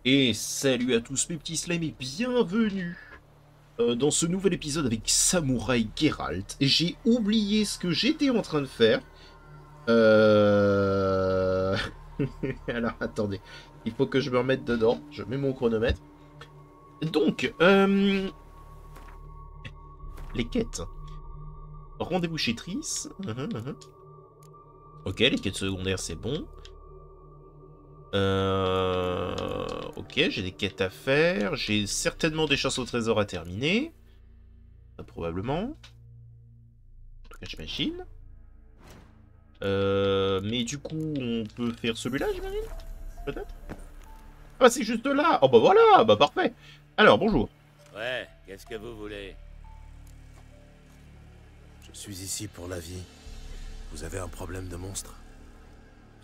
Et salut à tous mes petits slimes et bienvenue dans ce nouvel épisode avec Samouraï Geralt. Et j'ai oublié ce que j'étais en train de faire. Alors attendez, il faut que je me remette dedans. Je mets mon chronomètre. Donc, les quêtes. Rendez-vous chez Triss. Ok, les quêtes secondaires c'est bon. Ok, j'ai des quêtes à faire. J'ai certainement des chasses au trésor à terminer. Probablement. En tout cas, j'imagine. Mais du coup, on peut faire celui-là, j'imagine. Peut-être. Ah, c'est juste là. Oh bah voilà, bah parfait. Alors, bonjour. Ouais, qu'est-ce que vous voulez? Je suis ici pour la vie. Vous avez un problème de monstre?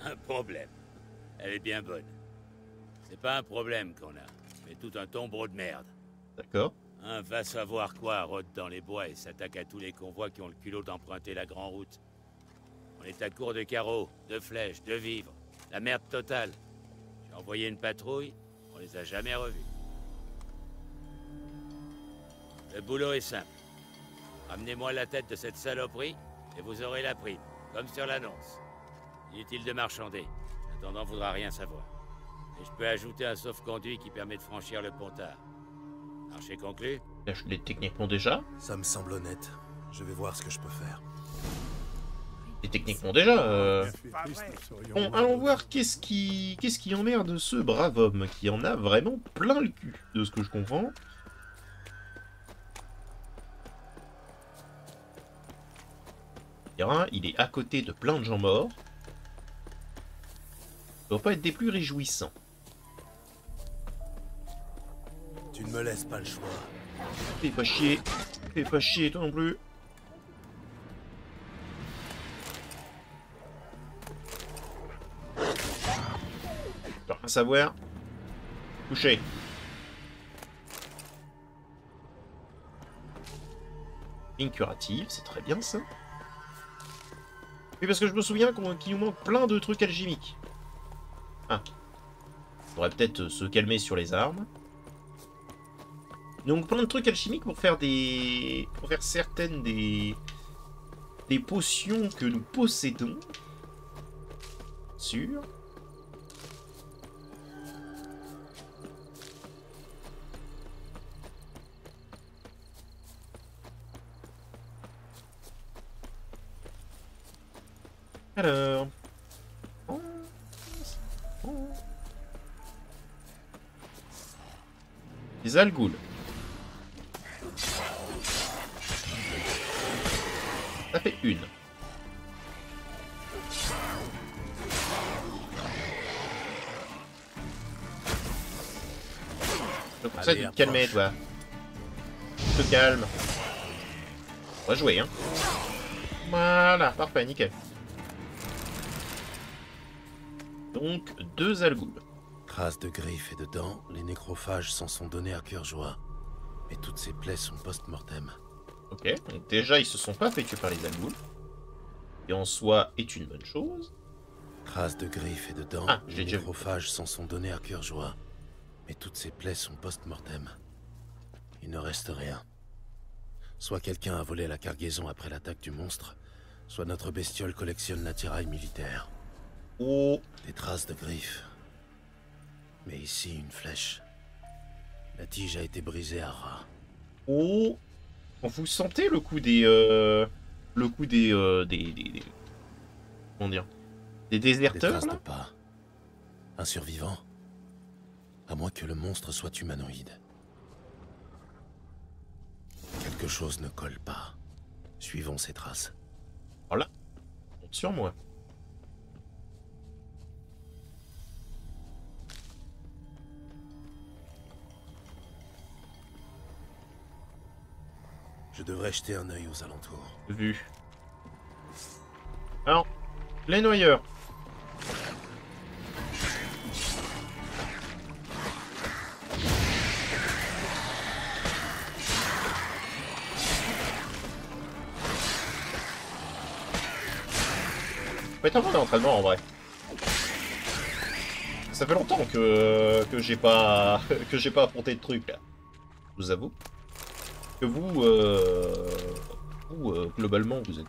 Un problème. Elle est bien bonne. C'est pas un problème qu'on a, mais tout un tombereau de merde. D'accord. Un va savoir quoi rôde dans les bois et s'attaque à tous les convois qui ont le culot d'emprunter la grande route. On est à court de carreaux, de flèches, de vivres. La merde totale. J'ai envoyé une patrouille, on les a jamais revus. Le boulot est simple. Ramenez-moi la tête de cette saloperie et vous aurez la prime, comme sur l'annonce. Inutile de marchander. L'intendant voudra rien savoir. Et je peux ajouter un sauf-conduit qui permet de franchir le pontard. Marché conclu? Là, je l'ai techniquement déjà. Ça me semble honnête. Je vais voir ce que je peux faire. Et techniquement déjà. Bon, allons voir qu'est-ce qui emmerde ce brave homme qui en a vraiment plein le cul, de ce que je comprends. Il est à côté de plein de gens morts. Ça doit pas être des plus réjouissants. Tu ne me laisses pas le choix. Fais pas chier. Fais pas chier, toi non plus. Je dois rien savoir. Touché. Ligne curative, c'est très bien ça. Oui, parce que je me souviens qu'il nous manque plein de trucs alchimiques. Ah. On devrait peut-être se calmer sur les armes. Donc plein de trucs alchimiques pour faire des... pour faire certaines des potions que nous possédons. Sûr. Alors... Les Alghouls. Ça fait une. Je te conseille de te calmer, toi. Je te calme. On va jouer, hein. Voilà, parfait, nickel. Donc, deux Alghouls. Traces de griffes et de dents, les nécrophages s'en sont donnés à cœur joie. Mais toutes ces plaies sont post-mortem. Ok, donc déjà ils se sont pas fait tuer par les Alghouls. Et en soi est une bonne chose. Traces de griffes et de dents, les nécrophages s'en sont donnés à cœur joie. Mais toutes ces plaies sont post-mortem. Il ne reste rien. Soit quelqu'un a volé la cargaison après l'attaque du monstre, soit notre bestiole collectionne l'attirail militaire. Oh. Des traces de griffes. Mais ici, une flèche. La tige a été brisée à ras. Oh. Vous sentez le coup des... le coup des... comment dire? Des déserteurs, Des traces là de pas. Un survivant? À moins que le monstre soit humanoïde. Quelque chose ne colle pas. Suivons ces traces. Voilà. Compte sur moi. Je devrais jeter un œil aux alentours. Vu. Alors, les noyeurs. Faut être un peu d'entraînement en vrai. Ça fait longtemps que j'ai pas affronté de trucs là. Je vous avoue que vous, globalement vous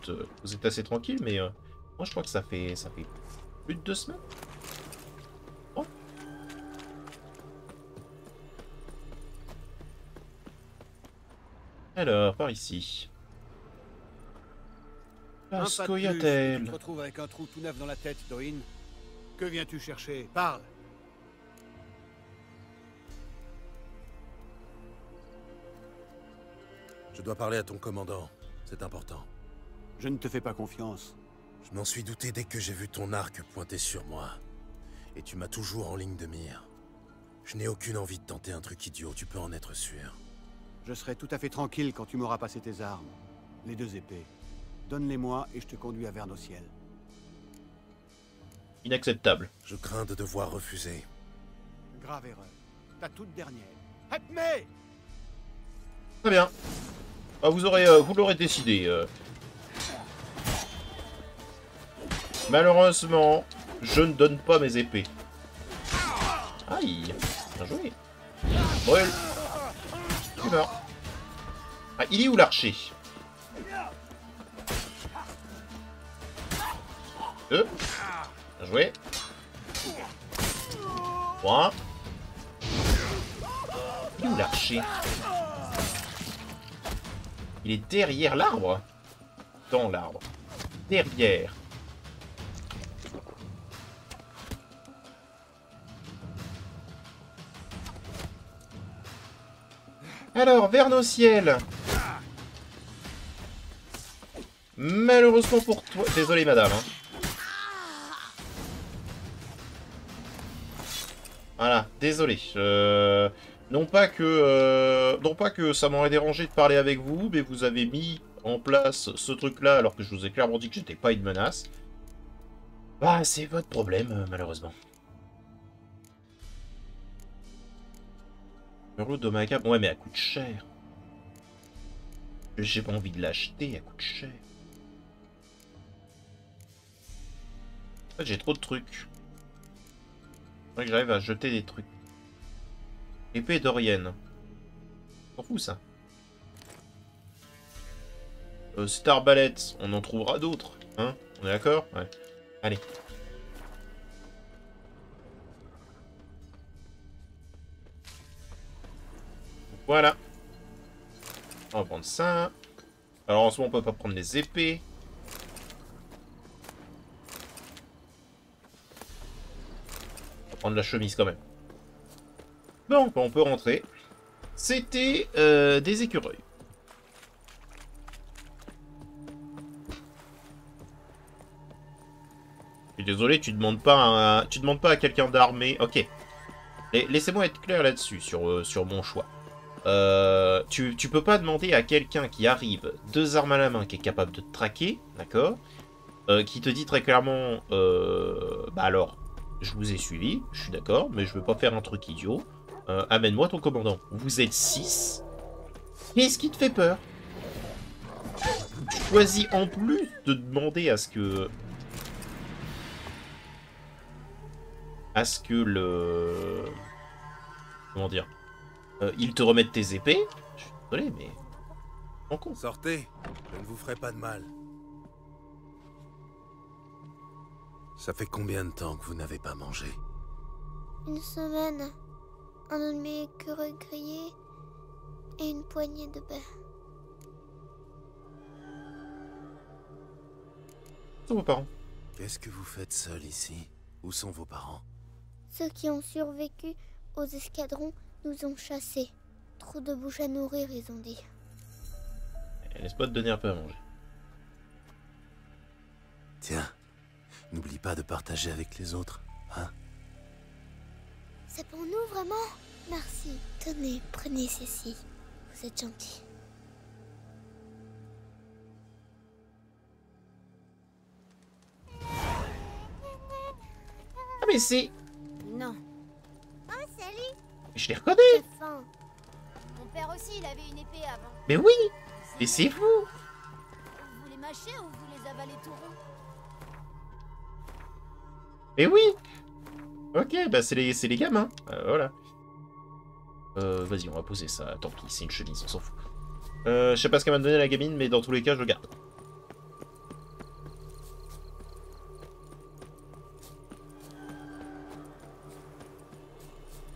êtes assez tranquille, mais moi je crois que ça fait plus de 2 semaines. Oh. Alors par ici. Scoia'tael. Tu te retrouves avec un trou tout neuf dans la tête, Doin. Que viens-tu chercher? Parle. Je dois parler à ton commandant. C'est important. Je ne te fais pas confiance. Je m'en suis douté dès que j'ai vu ton arc pointer sur moi. Et tu m'as toujours en ligne de mire. Je n'ai aucune envie de tenter un truc idiot, tu peux en être sûr. Je serai tout à fait tranquille quand tu m'auras passé tes armes. Les 2 épées. Donne-les-moi et je te conduis à Vernociel. Inacceptable. Je crains de devoir refuser. Grave erreur. Ta toute dernière. Hatmé! Très bien. Ah, vous l'aurez décidé. Malheureusement, je ne donne pas mes épées. Aïe. Bien joué. Brûle. Tu meurs. Ah, il est où l'archer? Bien joué. 3. Il est où l'archer? Il est derrière l'arbre? Dans l'arbre. Derrière. Alors, Vernociel. Malheureusement pour toi... Désolé, madame. Hein. Voilà, désolé. Non pas que ça m'aurait dérangé de parler avec vous, mais vous avez mis en place ce truc-là alors que je vous ai clairement dit que j'étais pas une menace. Bah, c'est votre problème, malheureusement. L'eau dommageable. Ouais, mais elle coûte cher. J'ai pas envie de l'acheter, elle coûte cher. En fait, j'ai trop de trucs. Faudrait que j'arrive à jeter des trucs. Épée d'Orienne. On s'en fout, ça. Cette arbalète, on en trouvera d'autres. Hein? On est d'accord? Ouais. Allez. Voilà. On va prendre ça. Alors en ce moment on peut pas prendre les épées. On va prendre la chemise quand même. Bon, on peut rentrer. C'était des écureuils. Je suis désolé, tu demandes pas à quelqu'un d'armé. Ok. Laissez-moi être clair là-dessus, sur mon choix. Tu peux pas demander à quelqu'un qui arrive 2 armes à la main, qui est capable de te traquer, d'accord, qui te dit très clairement, bah alors, je vous ai suivi, je suis d'accord, mais je veux pas faire un truc idiot. Amène-moi ton commandant. Vous êtes 6. Qu'est-ce qui te fait peur? Tu choisis en plus de demander à ce que le... Comment dire? Ils te remettent tes épées. Je suis désolé, mais... En con. Sortez, je ne vous ferai pas de mal. Ça fait combien de temps que vous n'avez pas mangé? 1 semaine. Un de mes écureuils grillés et une poignée de pain. Où sont vos parents? Qu'est-ce que vous faites seul ici? Où sont vos parents? Ceux qui ont survécu aux escadrons nous ont chassés. Trop de bouche à nourrir, ils ont dit. Laisse pas te donner un peu à manger. Tiens, n'oublie pas de partager avec les autres, hein? C'est pour nous, vraiment? Merci. Tenez, prenez ceci. Vous êtes gentil. Ah mais c'est... Non. Oh, salut. Je les reconnais. J'ai faim. Mon père aussi, il avait une épée avant. Mais oui. Mais c'est vous. Vous les mâchez ou vous les avalez tout rond? Mais oui. Ok, bah c'est les gamins. Voilà. Vas-y, on va poser ça. Tant pis, c'est une chemise, on s'en fout. Je sais pas ce qu'elle m'a donné la gamine, mais dans tous les cas, je le garde.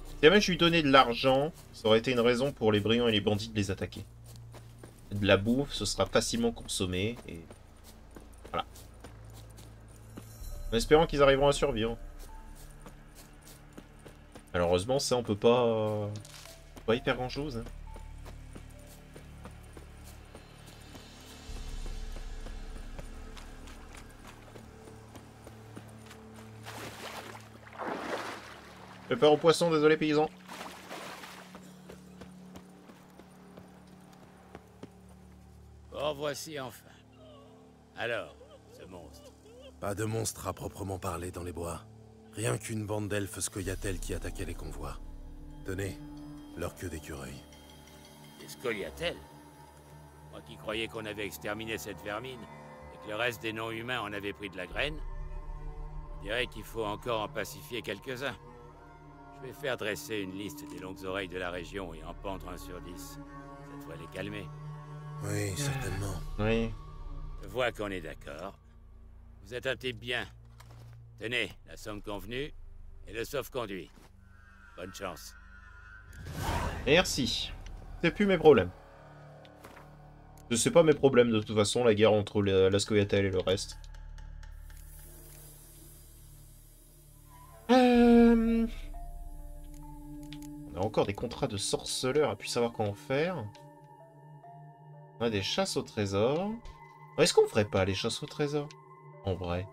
Si jamais je lui donnais de l'argent, ça aurait été une raison pour les brigands et les bandits de les attaquer. De la bouffe, ce sera facilement consommé, et... Voilà. En espérant qu'ils arriveront à survivre. Malheureusement, ça, on peut pas y faire grand-chose. Hein. Fais peur aux poissons, désolé paysans. Oh, voici enfin. Alors, ce monstre. Pas de monstre à proprement parler dans les bois. Rien qu'une bande d'elfes scoia'tael qui attaquait les convois. Tenez, leur queue d'écureuil. Des scoia'tael? Moi qui croyais qu'on avait exterminé cette vermine, et que le reste des non-humains en avait pris de la graine, je dirais qu'il faut encore en pacifier quelques-uns. Je vais faire dresser une liste des longues oreilles de la région et en pendre 1 sur 10. Ça devrait les calmer. Oui, certainement. Oui. Je vois qu'on est d'accord. Vous êtes un type bien. Tenez, la somme convenue et le sauf-conduit. Bonne chance. Merci. C'est plus mes problèmes. C'est pas mes problèmes de toute façon, la guerre entre la scoia'tael et le reste. On a encore des contrats de sorceleurs à plus savoir comment faire. On a des chasses au trésor. Est-ce qu'on ferait pas les chasses au trésor? En vrai.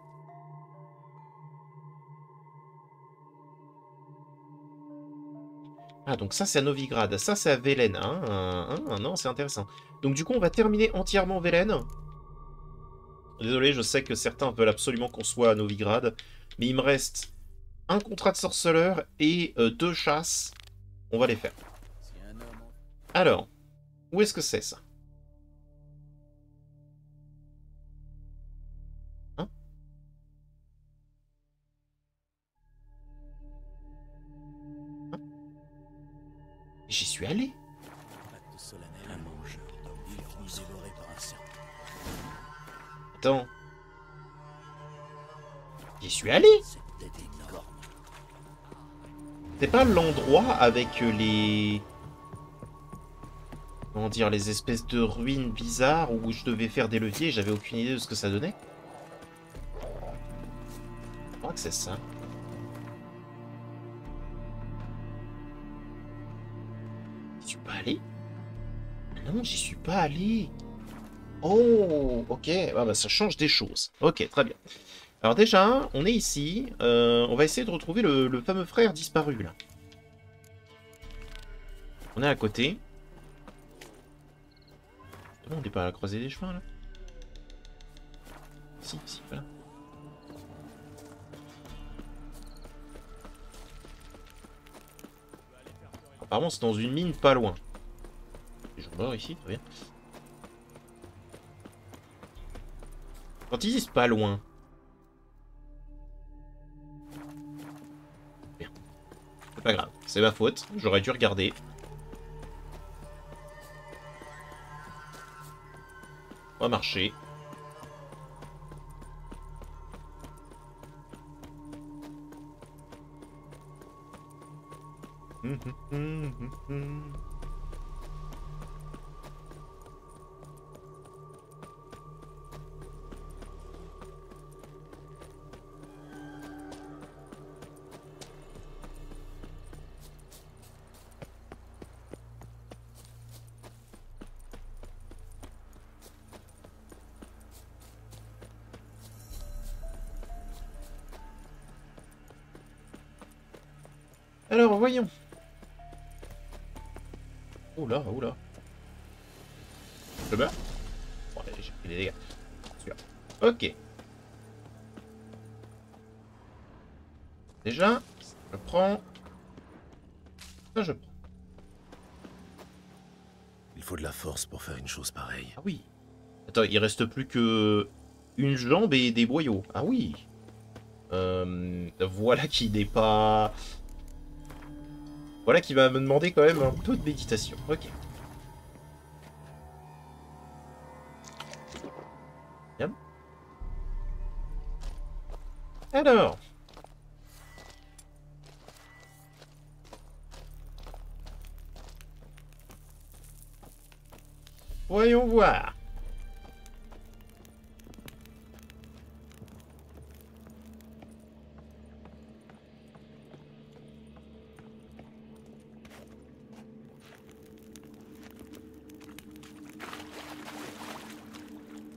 Ah, donc ça c'est à Novigrad, ça c'est à Velen. Non, c'est intéressant. Donc du coup, on va terminer entièrement Velen. Désolé, je sais que certains veulent absolument qu'on soit à Novigrad. Mais il me reste un contrat de sorceleur et 2 chasses. On va les faire. Alors, où est-ce que c'est ça? Hein? Hein? J'y suis allé. Attends. J'y suis allé. C'est pas l'endroit avec les... Comment dire, les espèces de ruines bizarres où je devais faire des leviers et j'avais aucune idée de ce que ça donnait? Je crois que c'est ça. J'y suis pas allé? Non, j'y suis pas allé. Oh, ok. Ah bah, ça change des choses. Ok, très bien. Alors déjà, on est ici. On va essayer de retrouver le fameux frère disparu, là. On est à côté. On n'est pas à la croisée des chemins, là? Si, voilà. Apparemment, c'est dans une mine pas loin. Les gens morts ici, très bien. Quand ils disent pas loin... Bien. C'est pas grave, c'est ma faute. J'aurais dû regarder. On va marcher. Alors, voyons. Oula, oula. Je meurs. Bon, allez, j'ai pris des dégâts. Super. Ok. Déjà, je prends... Ça, je prends. Il faut de la force pour faire une chose pareille. Ah oui. Attends, il reste plus que... une jambe et des boyaux. Ah oui. Voilà qui n'est pas... Voilà qui va me demander quand même un peu de méditation. Ok. Bien. Alors... Voyons voir.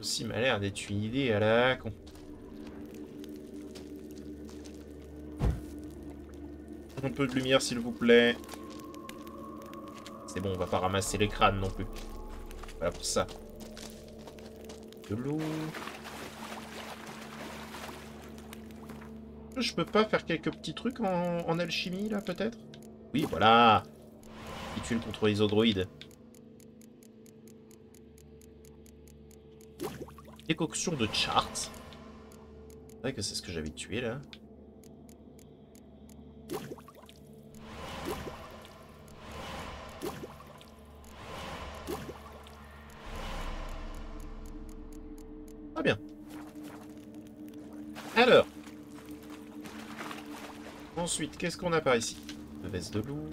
Aussi m'a l'air d'être une idée à la con. Un peu de lumière s'il vous plaît. C'est bon, on va pas ramasser les crânes non plus. Voilà pour ça. De l'eau. Je peux pas faire quelques petits trucs en alchimie là peut-être? Oui voilà. Qui tue contre les odroïdes. Décoction de charts. C'est vrai que c'est ce que j'avais tué là. Ah bien. Alors. Ensuite, qu'est-ce qu'on a par ici? Une veste de loup.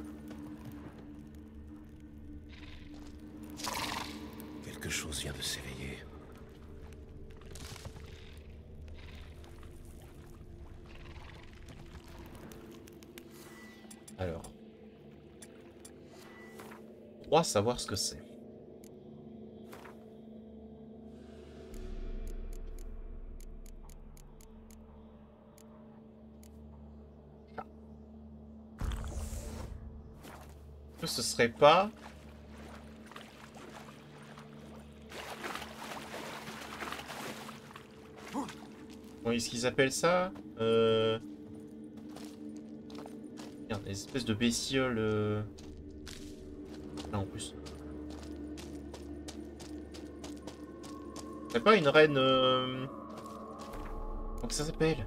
Quelque chose vient de s'éveiller. Alors. On croit savoir ce que c'est. Que ce serait pas... Comment est-ce qu'ils appellent ça? Merde, des espèces de bestioles... Là en plus. C'est pas une reine... Comment ça s'appelle?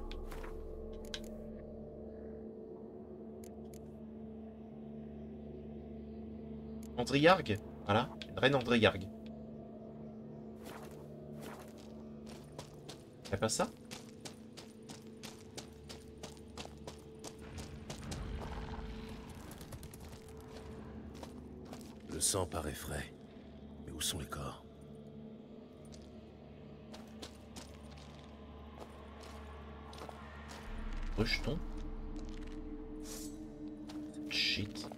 Andriargue? Voilà, une reine Andriargue. Y'a pas ça? Le sang paraît frais. Mais où sont les corps? Rejetons. Shit.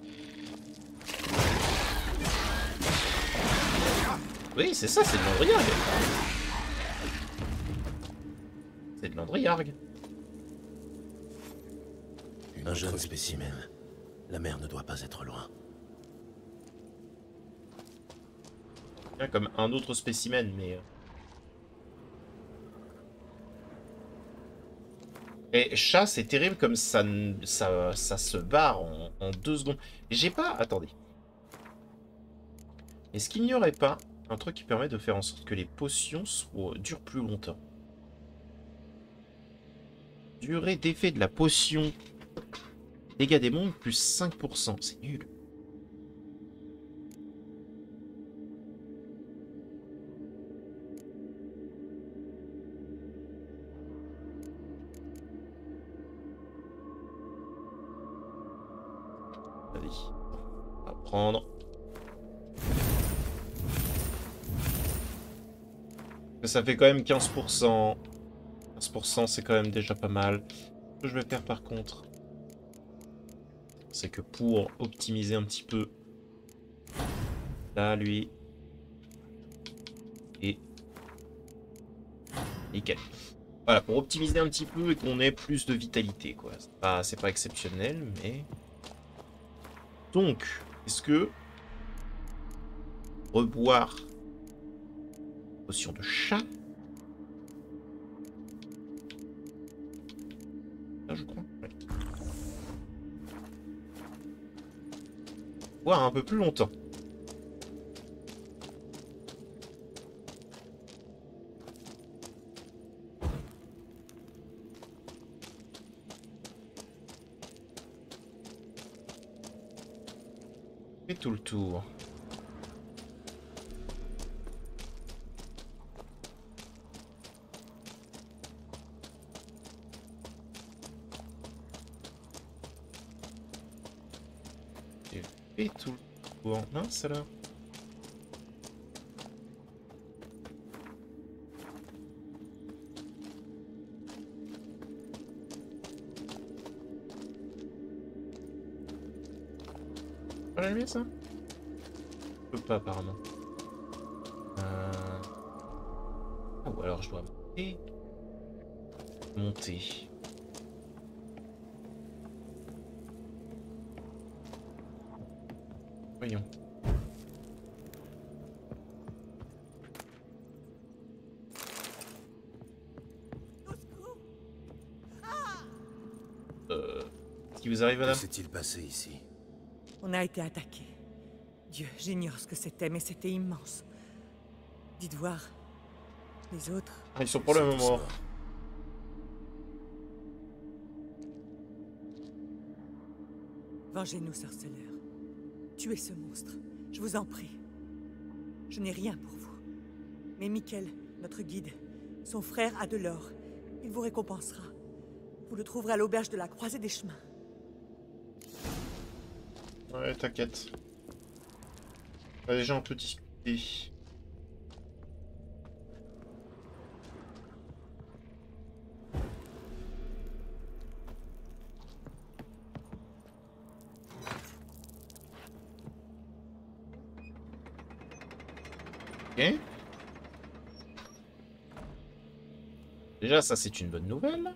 Oui, c'est ça, c'est de l'Andriargue. C'est de l'Andriargue. Un jeune spécimen. La mer ne doit pas être loin. Bien comme un autre spécimen, mais... Et chat, c'est terrible comme ça se barre en 2 secondes. J'ai pas... Attendez. Est-ce qu'il n'y aurait pas un truc qui permet de faire en sorte que les potions durent plus longtemps? Durée d'effet de la potion. Dégâts des monstres plus 5%. C'est nul. Allez. On va prendre. Ça fait quand même 15%. 15%, c'est quand même déjà pas mal. Ce que je vais faire par contre, c'est que pour optimiser un petit peu, là, lui, et nickel. Voilà, pour optimiser un petit peu et qu'on ait plus de vitalité, quoi. C'est pas exceptionnel, mais... Donc, est-ce que... Reboire... Potion de chat. Là, je crois. Ouais. Boire un peu plus longtemps. Et tout le tour. Et tout le tour. Mince alors. Pas allumé ça? Je peux pas apparemment. Ah, ou alors je dois monter. Monter. Voyons. Qu'est-ce qui vous arrive, madame? Que s'est-il passé ici? On a été attaqué. Dieu, j'ignore ce que c'était, mais c'était immense. Dites voir. Les autres... Ah, ils sont pour le moment. Vengez-nous, sorceleur. Tuez ce monstre. Je vous en prie. Je n'ai rien pour vous. Mais Mikel, notre guide, son frère a de l'or. Il vous récompensera. Vous le trouverez à l'auberge de la Croisée des Chemins. Ouais, t'inquiète. On a déjà un peu discuté. Ok. Déjà, ça c'est une bonne nouvelle.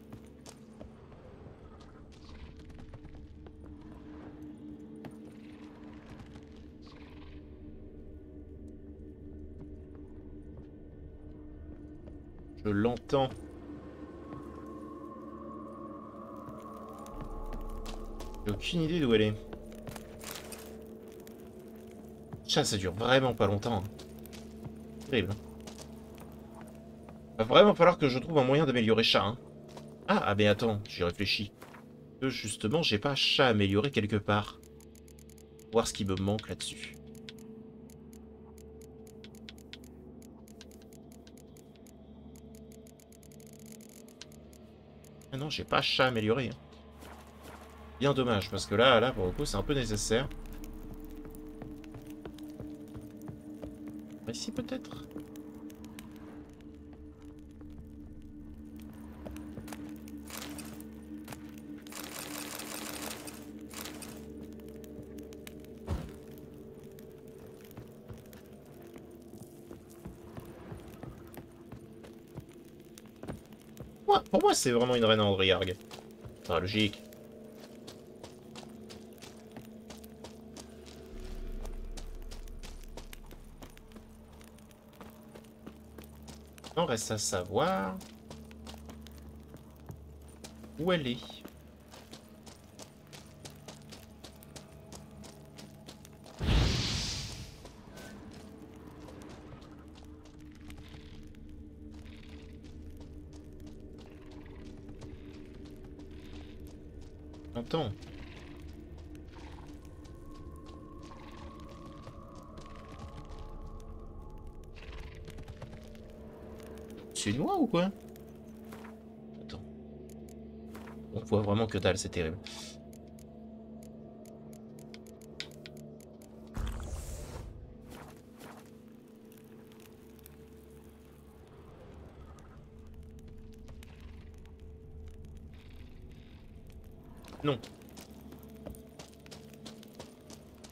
Je l'entends. J'ai aucune idée d'où elle est. Ça dure vraiment pas longtemps. Hein. Terrible. Va vraiment falloir que je trouve un moyen d'améliorer chat. Hein. Ah, mais attends, j'y réfléchis. Que justement, j'ai pas chat amélioré quelque part. Voir ce qui me manque là-dessus. Ah non, j'ai pas chat amélioré. Hein. Bien dommage, parce que là, pour le coup, c'est un peu nécessaire. Ici, peut-être? Ouais, pour moi, c'est vraiment une reine Andriargue. Ah, logique. Non, reste à savoir où elle est. Attends. C'est une noix ou quoi? Attends. On voit vraiment que dalle, c'est terrible. Non.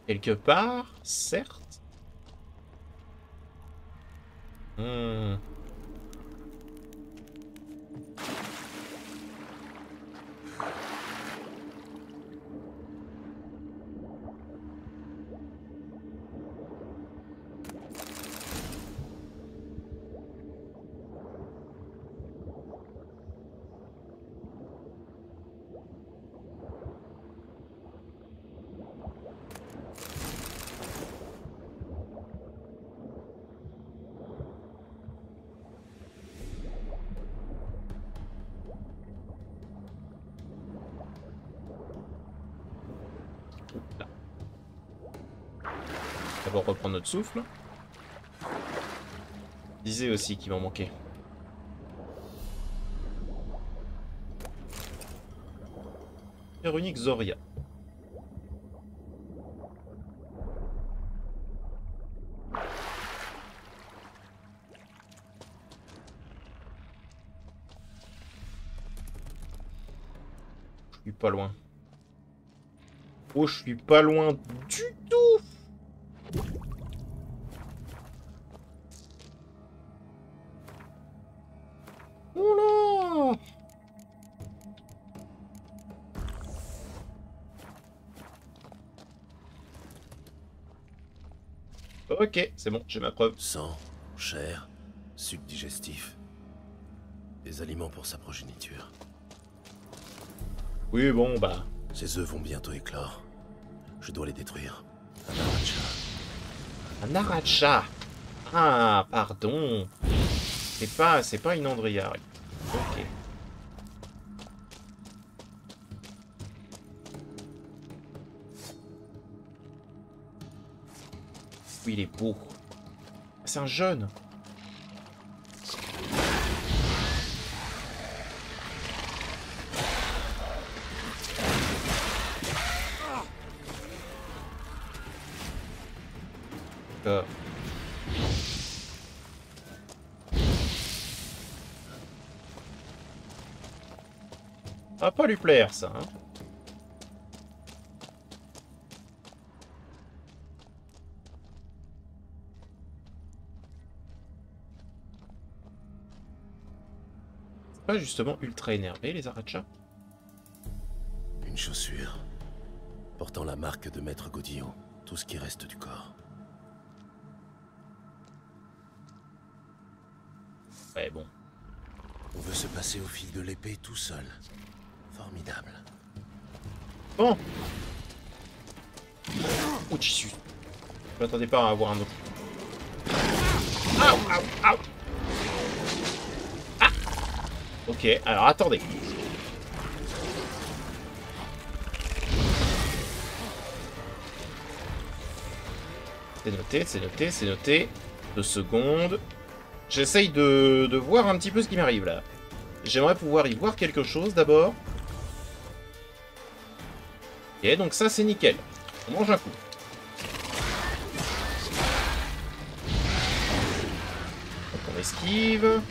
Quelque part, certes. Hmm. D'abord reprendre notre souffle. Je disais aussi qu'il m'en manquait. Véronique Zoria. Je suis pas loin. Oh, je suis pas loin du tout. Oh là! Ok, c'est bon, j'ai ma preuve. Sang, chair, suc digestif. Des aliments pour sa progéniture. Oui, bon, bah... Ces œufs vont bientôt éclore. Je dois les détruire. Un aracha. Un aracha. Ah, pardon. C'est pas une Andriari. Ok. Oui, il est beau. C'est un jeune. D'accord. Ça va pas lui plaire, ça, hein. C'est pas justement ultra énervé, les arachas? Une chaussure. Portant la marque de Maître Godillot. Tout ce qui reste du corps. Ouais, bon. On veut se passer au fil de l'épée tout seul. Formidable. Bon. Oh, tissu. Je m'attendais pas à avoir un autre. Aouh, aouh, aouh. Ah. Ok, alors attendez. C'est noté, c'est noté, c'est noté. 2 secondes. J'essaye de voir un petit peu ce qui m'arrive là. J'aimerais pouvoir y voir quelque chose d'abord. Ok, donc ça c'est nickel. On mange un coup. Donc on esquive.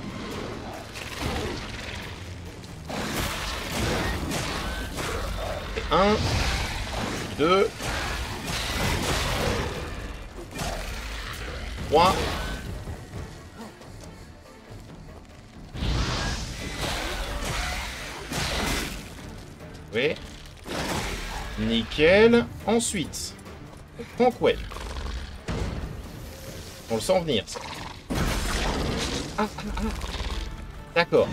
Et 1, 2, 3. Oui. Nickel. Ensuite, on prend Quell. On le sent venir, ça. Ah, ah, ah. D'accord.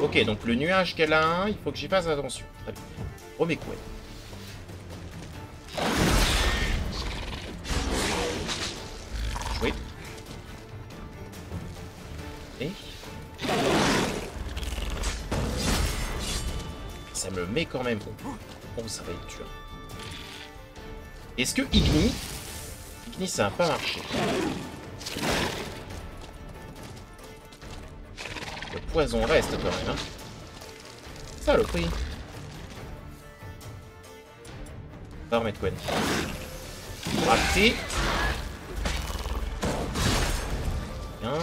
Ok, donc le nuage qu'elle a, il faut que j'y fasse attention. Très bien. Remets Quell. Oui. Et... ça me met quand même... oh, ça va être dur. Est-ce que Igni... Igni, ça n'a pas marché. Le poison reste quand même, hein. Ça, le prix. On va remettre Gwen. Raté. Bien.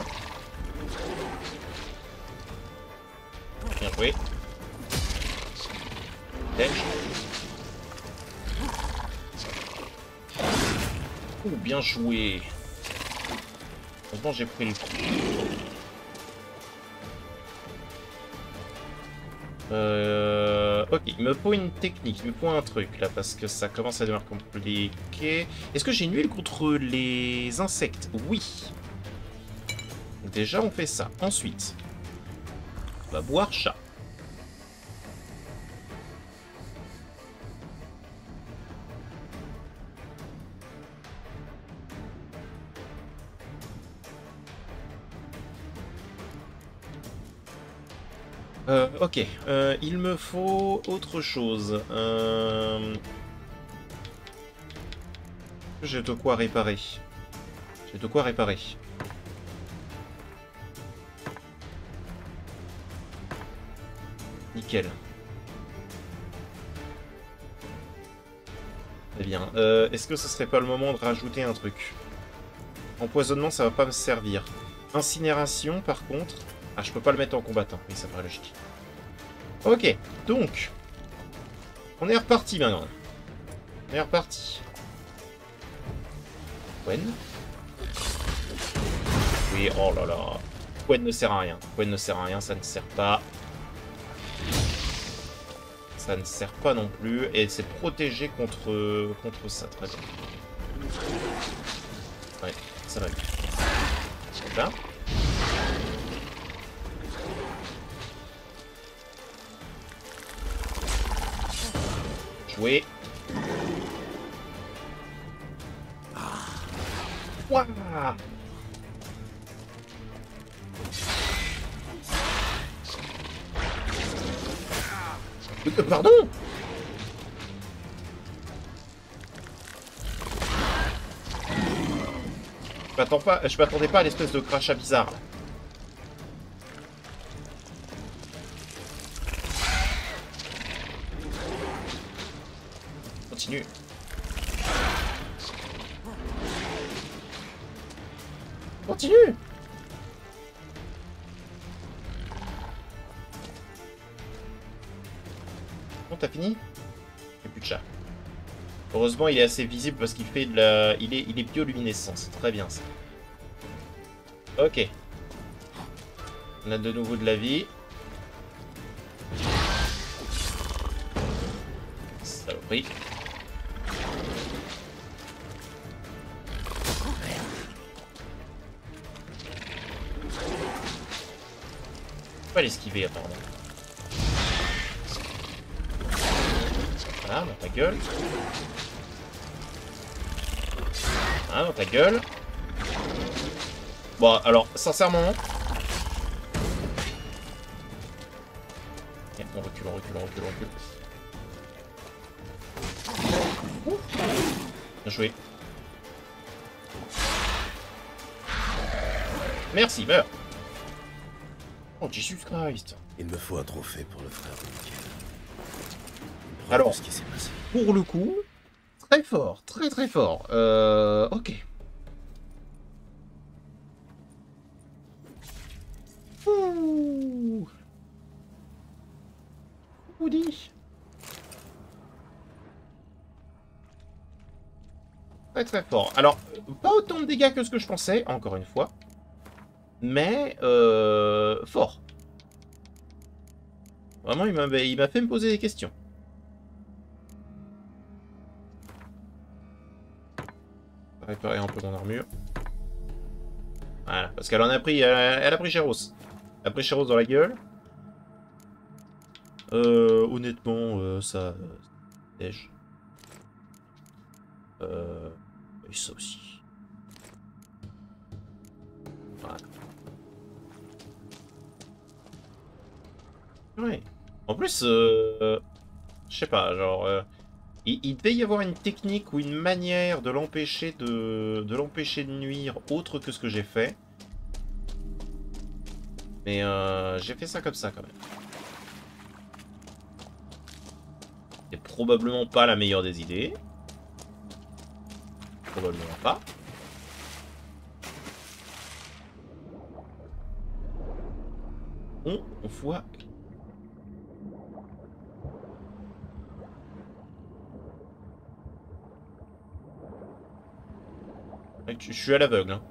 Bien joué. Ouh, bien joué. Heureusement, j'ai pris le coup. Ok, il me faut une technique, il me faut un truc là, parce que ça commence à devenir compliqué. Est-ce que j'ai une huile contre les insectes? Oui. Donc déjà, on fait ça. Ensuite, on va boire chat. Ok, il me faut autre chose. J'ai de quoi réparer. J'ai de quoi réparer. Nickel. Très bien. Est-ce que ce serait pas le moment de rajouter un truc? Empoisonnement, ça va pas me servir. Incinération, par contre... Ah, je peux pas le mettre en combattant. Oui, ça paraît logique. Ok, donc... On est reparti maintenant. On est reparti. Gwen. Oui, oh là là. Gwen ne sert à rien. Gwen ne sert à rien, ça ne sert pas. Ça ne sert pas non plus. Et c'est protégé contre ça. Très bien. Ouais, ça va bien. Là. Jouer. Ouah. Pardon? Je m'attendais pas à l'espèce de crachat bizarre. Là. Continue. Continue. Bon, t'as fini? Il n'y a plus de chat. Heureusement, il est assez visible parce qu'il fait de la... Il est bioluminescent, c'est très bien ça. Ok. On a de nouveau de la vie. Saloperie. Je peux pas l'esquiver apparemment. Voilà, dans ta gueule. Voilà, dans ta gueule. Bon, alors, sincèrement... Okay, on recule, on recule, on recule, on recule. Bien joué. Merci, meurs. Oh, Jesus Christ. Il me faut un trophée pour le frère de Michael. Alors, ce qui s'est passé. Pour le coup, très fort, très très fort. Ok. Ouh. Woody. Très très fort. Alors, pas autant de dégâts que ce que je pensais, encore une fois. Mais, fort. Vraiment, il m'a fait me poser des questions. Réparer un peu mon armure. Voilà, parce qu'elle en a pris, elle a pris Chéros. Elle a pris Chéros dans la gueule. Honnêtement, ça... Dège. Et ça aussi. Voilà. Ouais. En plus, je sais pas, genre... Il devait y avoir une technique ou une manière de l'empêcher de nuire autre que ce que j'ai fait. Mais j'ai fait ça comme ça quand même. C'est probablement pas la meilleure des idées. Probablement pas. On voit... Je suis à l'aveugle. Hein.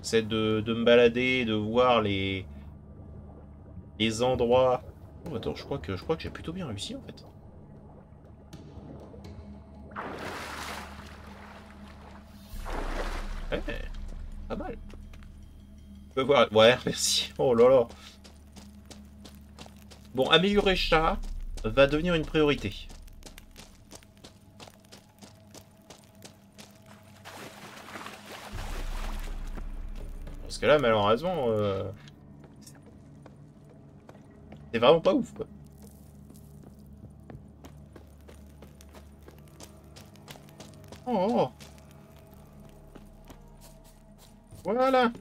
C'est de me balader, de voir les endroits. Oh, attends, je crois que j'ai plutôt bien réussi en fait. Ouais, pas mal. Je peux voir. Ouais, merci. Oh là là. Bon, améliorer chat va devenir une priorité. Parce que là, malheureusement, c'est vraiment pas ouf, quoi. Oh. Voilà.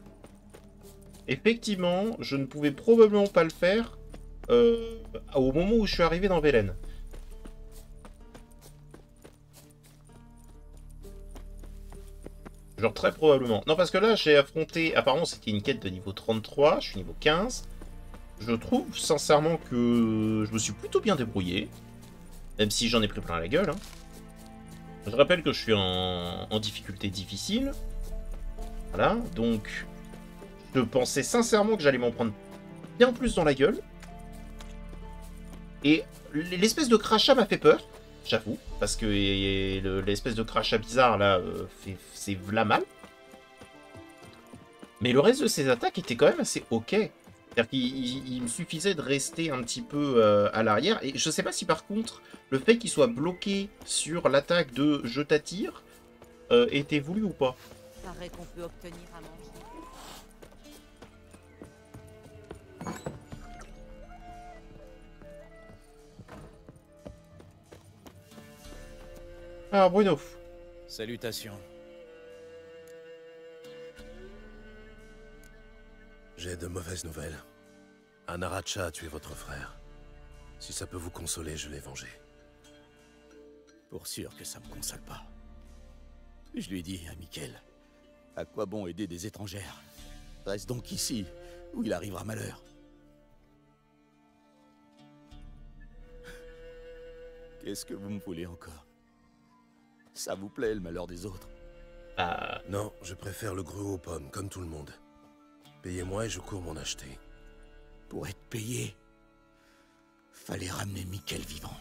Effectivement, je ne pouvais probablement pas le faire au moment où je suis arrivé dans Velen. Genre très probablement. Non, parce que là, j'ai affronté... Apparemment, c'était une quête de niveau 33. Je suis niveau 15. Je trouve, sincèrement, que je me suis plutôt bien débrouillé. Même si j'en ai pris plein la gueule. Hein. Je rappelle que je suis en difficulté difficile. Voilà, donc... Je pensais sincèrement que j'allais m'en prendre bien plus dans la gueule. Et l'espèce de crachat m'a fait peur, j'avoue. Parce que l'espèce de crachat bizarre, là, c'est v'là mal. Mais le reste de ses attaques était quand même assez ok. C'est-à-dire qu'il me suffisait de rester un petit peu à l'arrière. Et je sais pas si par contre, le fait qu'il soit bloqué sur l'attaque de « je t'attire » était voulu ou pas. Paraît qu'on peut obtenir à manger. Alors Bruno. Salutations. J'ai de mauvaises nouvelles. Un Aracha a tué votre frère. Si ça peut vous consoler, je l'ai vengé. Pour sûr que ça me console pas. Je lui ai dit à Mikkel, à quoi bon aider des étrangères? Reste donc ici, où il arrivera malheur. Qu'est-ce que vous me voulez encore? Ça vous plaît, le malheur des autres? Non, je préfère le gruau aux pommes, comme tout le monde. Payez-moi et je cours m'en acheter. Pour être payé, fallait ramener Mikkel vivant.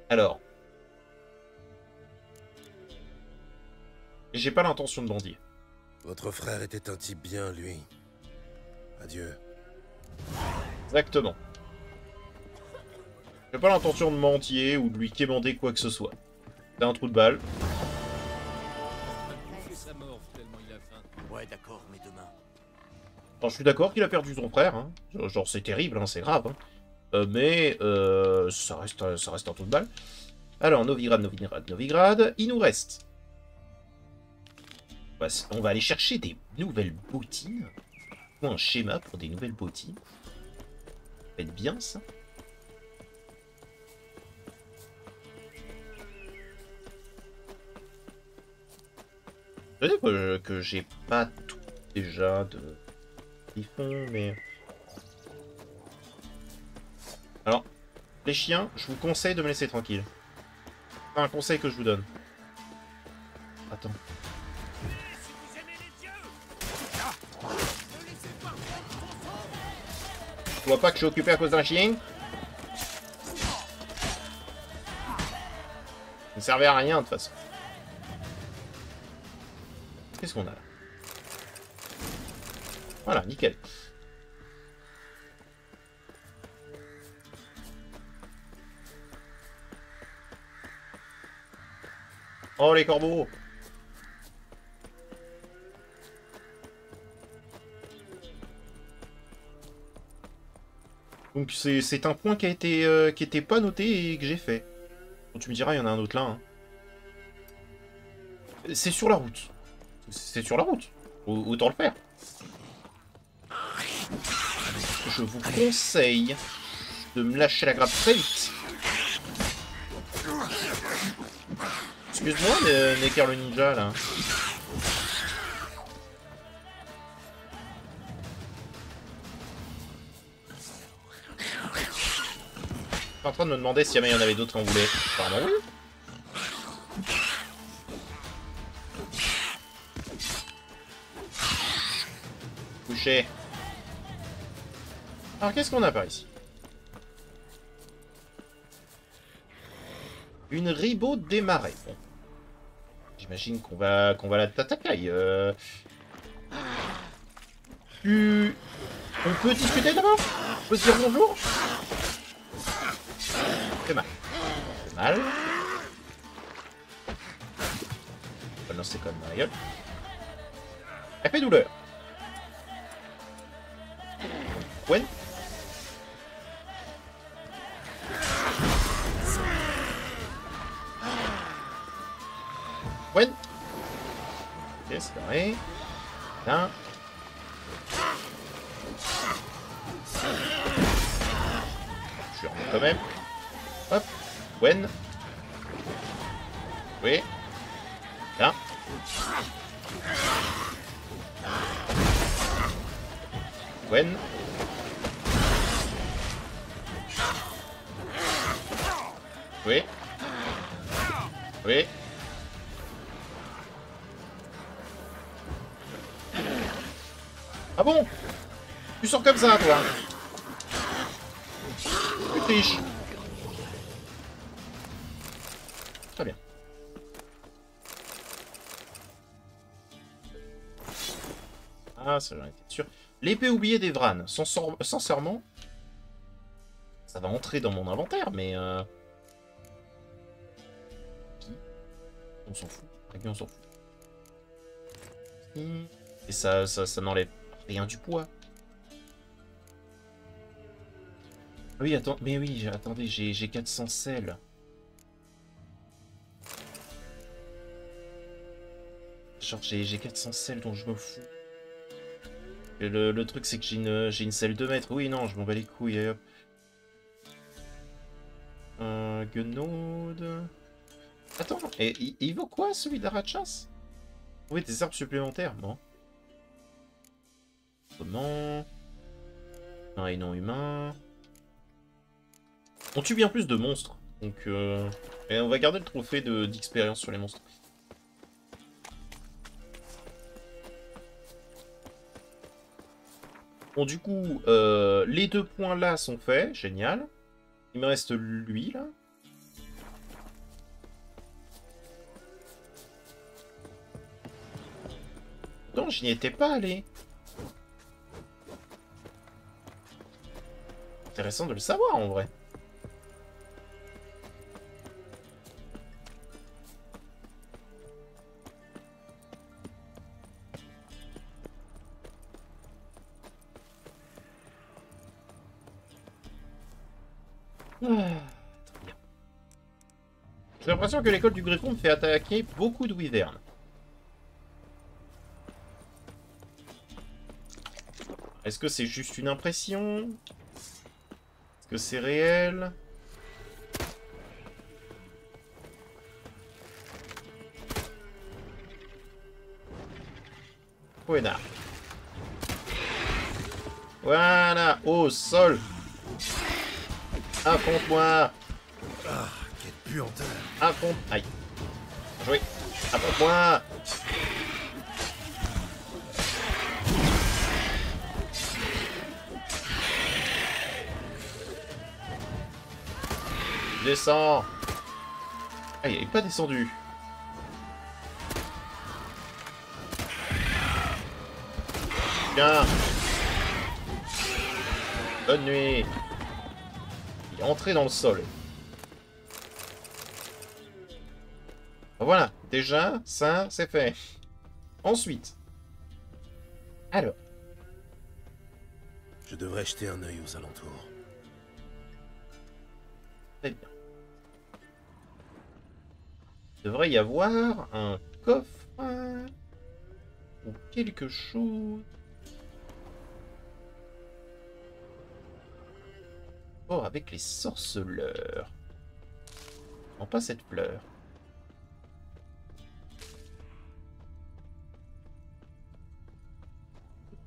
Alors. J'ai pas l'intention de bandier. Votre frère était un type bien, lui. Adieu. Exactement. J'ai pas l'intention de mentir ou de lui quémander quoi que ce soit. C'est un trou de balle. Ouais, d'accord, mais demain. Alors, je suis d'accord qu'il a perdu son frère. Hein. Genre, c'est terrible, hein, c'est grave. Hein. Mais ça reste un trou de balle. Alors, Novigrad. Il nous reste... On va aller chercher des nouvelles bottines. Ou un schéma pour des nouvelles bottines. Ça va être bien, ça. Je veux dire que j'ai pas tout déjà de griffon, mais... Alors, les chiens, je vous conseille de me laisser tranquille. C'est un conseil que je vous donne. Attends. Tu vois pas que je suis occupé à cause d'un chien? Ça ne servait à rien de toute façon. Qu'est-ce qu'on a là? Voilà, nickel. Oh les corbeaux! Donc c'est un point qui était pas noté et que j'ai fait. Bon, tu me diras, il y en a un autre là. Hein. C'est sur la route. C'est sur la route. Autant le faire. Je vous conseille de me lâcher la grappe très vite. Excuse-moi, Necker le ninja là. Je suis en train de me demander si jamais il y en avait d'autres qu'on voulait. Apparemment oui. Couché. Alors qu'est-ce qu'on a par ici? Une ribot démarrée. Bon. J'imagine qu'on va la t'attaquer. On peut discuter d'abord? On peut se dire bonjour? C'est mal. C'est mal. Oh non, c'est quand même dans la gueule. Elle fait douleur. Gwen. Gwen. Ok, c'est carré. Là. Je suis remis quand même. Hop. Gwen. Oui. Là. Gwen. Oui. Oui. Ah bon? Tu sors comme ça, toi? Tu triches. Très bien. Ah, ça j'en étais sûr. L'épée oubliée d'Evran. Sincèrement, ça va entrer dans mon inventaire, mais... On s'en fout. Avec on s'en fout. Et ça n'enlève rien du poids. Oui, attends, mais oui, attendez, j'ai 400 sels. Genre, j'ai 400 sels dont je me fous. Et le truc, c'est que j'ai une selle de mètre. Oui, non, je m'en bats les couilles. Hop. Gunode. Attends, et il vaut quoi celui d'Arachas? Trouver des arbres supplémentaires, non? Comment? Non et non humain. On tue bien plus de monstres. Donc, et on va garder le trophée d'expérience sur les monstres. Bon, du coup, les 2 points là sont faits. Génial. Il me reste lui, là. Non, je n'y étais pas allé. Intéressant de le savoir, en vrai. Ah, très bien. J'ai l'impression que l'école du Griffon me fait attaquer beaucoup de wyverns. Est-ce que c'est juste une impression? Est-ce que c'est réel? Poénard. Voilà, au sol. Affronte-moi. Ah, quelle puanteur. Affronte. Aïe. Bien joué. Affronte-moi. Descends. Ah, il n'est pas descendu. Bien. Bonne nuit. Il est entré dans le sol. Voilà, déjà, ça, c'est fait. Ensuite. Alors. Je devrais jeter un œil aux alentours. Très bien. Il devrait y avoir un coffre ou quelque chose. Oh, avec les sorceleurs. Non, pas cette fleur.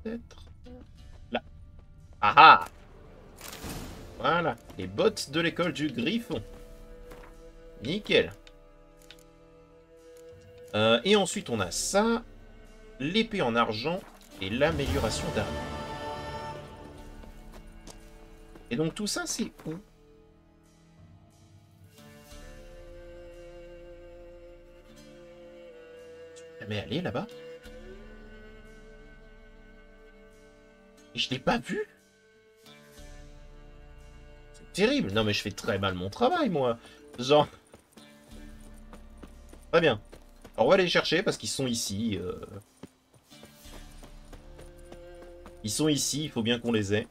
Peut-être là. Ah ah! Voilà, les bottes de l'école du Griffon. Nickel. Et ensuite, on a ça, l'épée en argent et l'amélioration d'armes. Et donc tout ça, c'est où? Tu es jamais allé là-bas? Et je l'ai pas vu? C'est terrible. Non mais je fais très mal mon travail, moi. Genre... Très bien. Alors on va aller les chercher parce qu'ils sont ici. Ils sont ici, il faut bien qu'on les ait.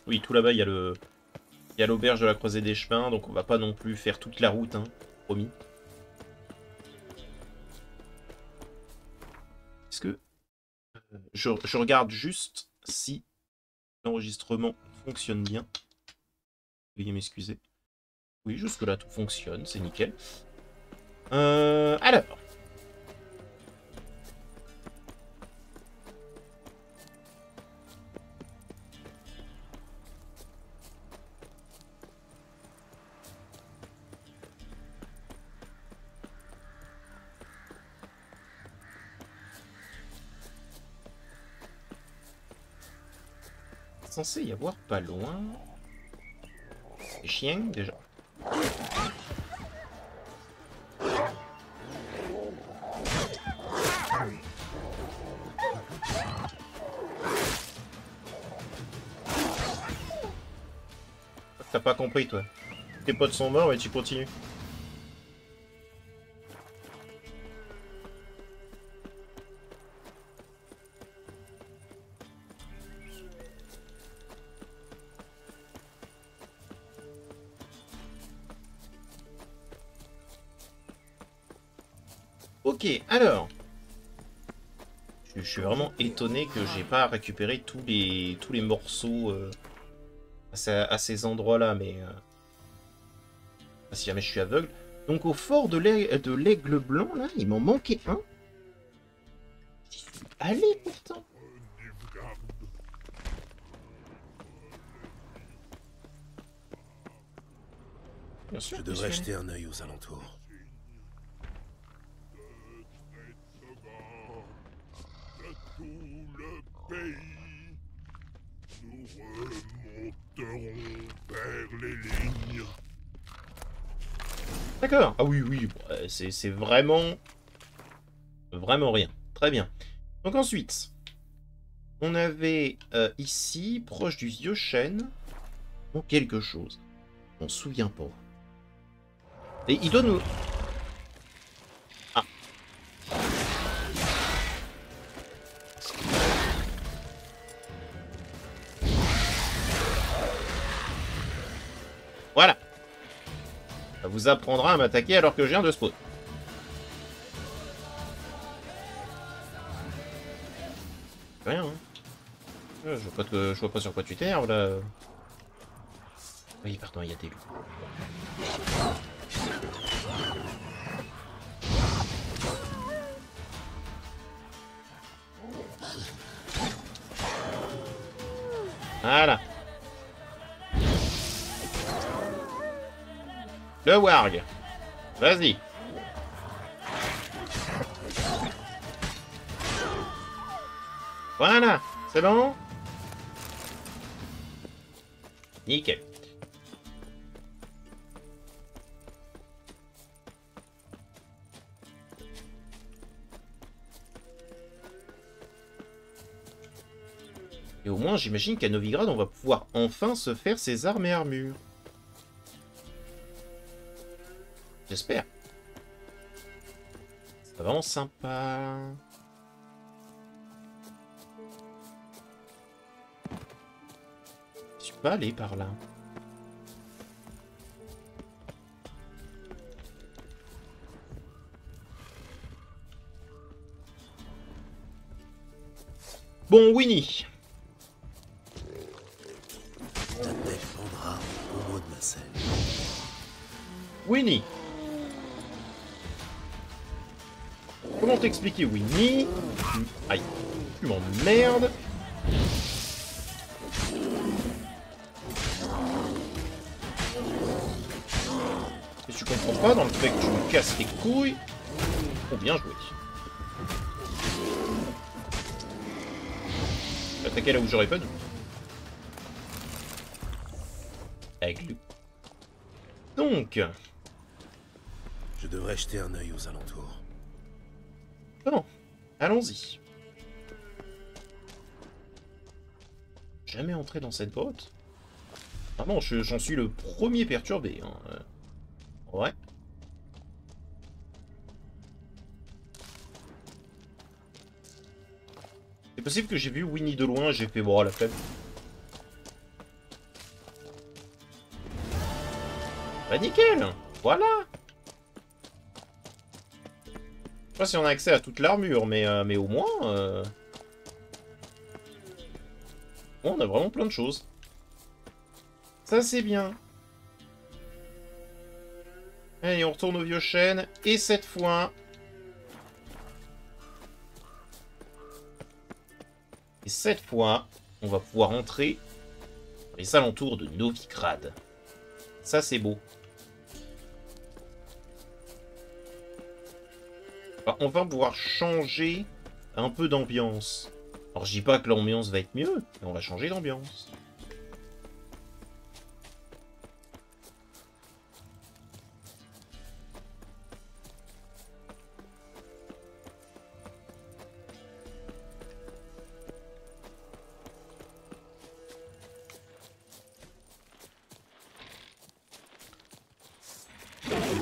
Oui, tout là-bas, il y a le... Il y a l'auberge de la Croisée des Chemins, donc on va pas non plus faire toute la route, hein, promis. Est-ce que... Je regarde juste si l'enregistrement fonctionne bien. Veuillez m'excuser. Oui, jusque-là, tout fonctionne, c'est nickel. Alors... Censé y avoir pas loin. C'est chien déjà. T'as pas compris toi. Tes potes sont morts mais tu continues. Ok, alors. Je suis vraiment étonné que j'ai pas récupéré tous les morceaux à ces endroits-là, mais... si jamais je suis aveugle. Donc au fort de l'Aigle Blanc, là, il m'en manquait un. Allez, pourtant. Bien sûr, je devrais jeter un œil aux alentours. Nous remonterons vers les lignes. D'accord. Ah oui, oui, c'est vraiment... Vraiment rien. Très bien. Donc ensuite, on avait ici, proche du vieux chêne, bon, quelque chose. On se souvient pas. Et il doit nous... Ah. Voilà. Ça vous apprendra à m'attaquer alors que je viens de spawn. Rien, hein. Je vois pas sur quoi tu t'énerves, là. Oui, pardon, il y a des loups. Voilà. Le warg. Vas-y. Voilà. C'est bon? Nickel. Et au moins, j'imagine qu'à Novigrad, on va pouvoir enfin se faire ses armes et armures. J'espère. C'est vraiment sympa. Je suis pas allé par là. Bon, Winnie. Ta tête pendra au mot de ma selle. Winnie. Comment t'expliquer, Winnie? Aïe. Tu m'emmerdes. Et tu comprends pas dans le fait que tu me casses les couilles. Oh, bien joué. Attaquer là où j'aurais pas dû. Avec lui. Donc. Je devrais jeter un œil aux alentours. Bon, allons-y. Jamais entré dans cette grotte. Vraiment, j'en suis le premier perturbé. Hein. Ouais. C'est possible que j'ai vu Winnie de loin, j'ai fait bon la flemme. Bah nickel. Voilà. Je sais pas si on a accès à toute l'armure, mais au moins... Bon, on a vraiment plein de choses. Ça c'est bien. Allez, on retourne au vieux chêne. Et cette fois... on va pouvoir entrer dans les alentours de Novigrad. Ça, c'est beau. Alors, on va pouvoir changer un peu d'ambiance. Alors, je dis pas que l'ambiance va être mieux, mais on va changer d'ambiance.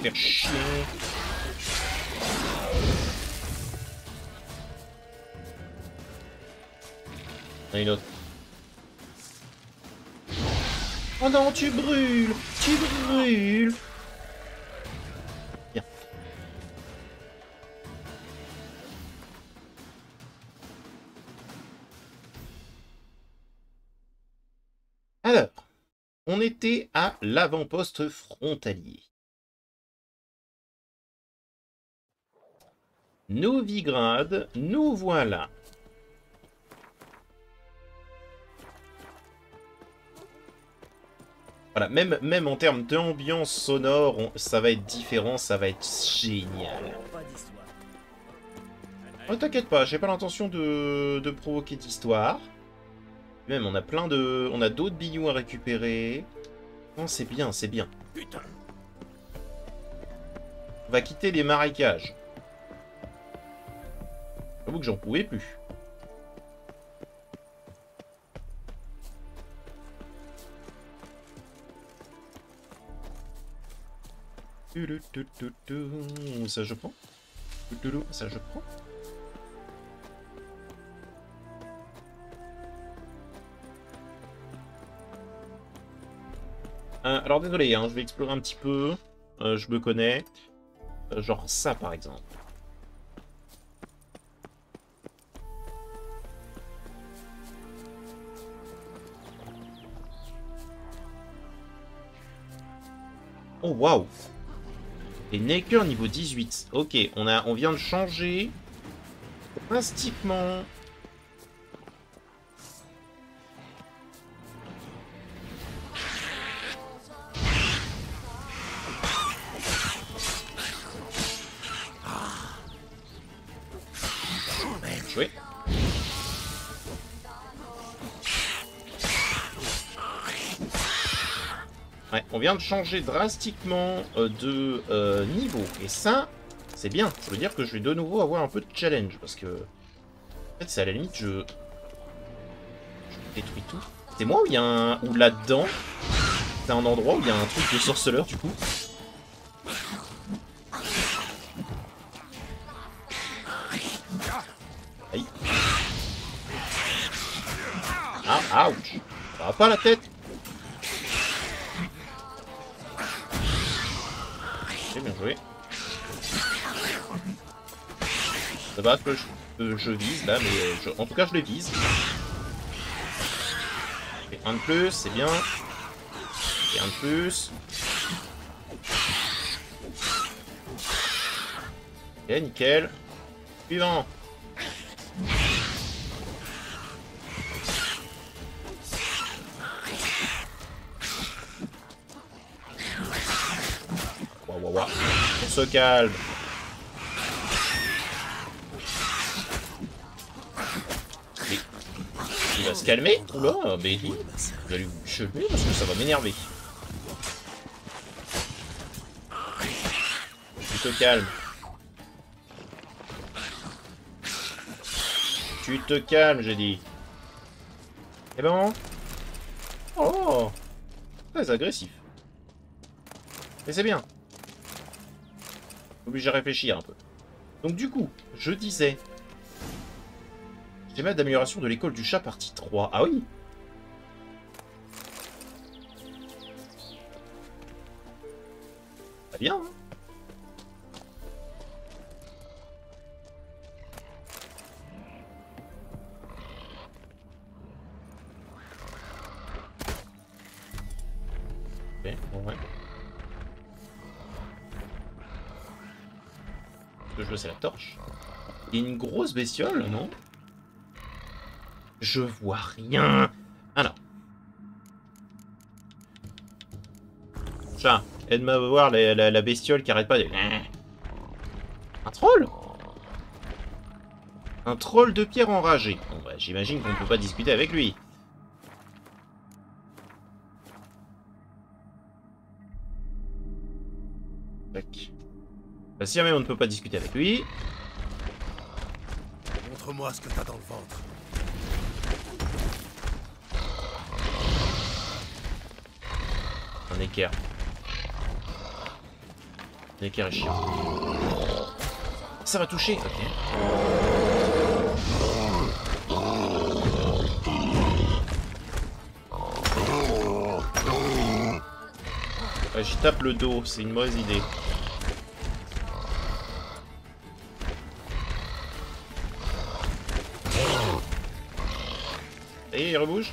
Faire chier. Il y en a une autre. Oh non, tu brûles! Tu brûles! Bien. Alors, on était à l'avant-poste frontalier. Novigrad, nous voilà. Voilà, même en termes d'ambiance sonore, ça va être différent, ça va être génial. Oh, t'inquiète pas, j'ai pas l'intention de provoquer d'histoire. Même, on a on a d'autres bignous à récupérer. Non, c'est bien, c'est bien. Putain. On va quitter les marécages. J'avoue que j'en pouvais plus. Ça je prends. Ça je prends. Alors désolé, hein, je vais explorer un petit peu. Je me connais. Genre ça par exemple. Oh waouh! Et Necker niveau 18. Ok, on vient de changer drastiquement. Joué. Ouais, on vient de changer drastiquement de niveau. Et ça, c'est bien. Ça veut dire que je vais de nouveau avoir un peu de challenge. Parce que, en fait, c'est à la limite, je détruis tout. C'est moi ou il y a un... Ou là-dedans, c'est un endroit où il y a un truc de sorceleur, du coup. Aïe. Ah, ouch. Ça va pas la tête. Bien joué. Ça va que je vise là, mais en tout cas je les vise. Et un de plus, c'est bien. Et un de plus. Ok, nickel. Suivant. On se calme. Il va se calmer. Oula, Baby. Je vais lui chever parce que ça va m'énerver. Tu te calmes. Tu te calmes, j'ai dit. Eh ben. Oh. Très agressif. Mais c'est bien. Obligé à réfléchir un peu. Donc du coup, je disais... Schéma d'amélioration de l'école du chat, partie 3. Ah oui. Très bien, hein. Ok, bon, ouais. Ce que je veux, c'est la torche. Il y a une grosse bestiole, non? Je vois rien. Alors. Chat, aide-moi à voir la bestiole qui arrête pas de... Un troll? Un troll de pierre enragé. Bon, bah, j'imagine qu'on ne peut pas discuter avec lui. Tac. Bah, si jamais on ne peut pas discuter avec lui... Montre-moi ce que t'as dans le ventre. Un équerre. Un équerre est chiant. Ça va toucher, ok. Ouais, j'y tape le dos, c'est une mauvaise idée. Et il rebouge.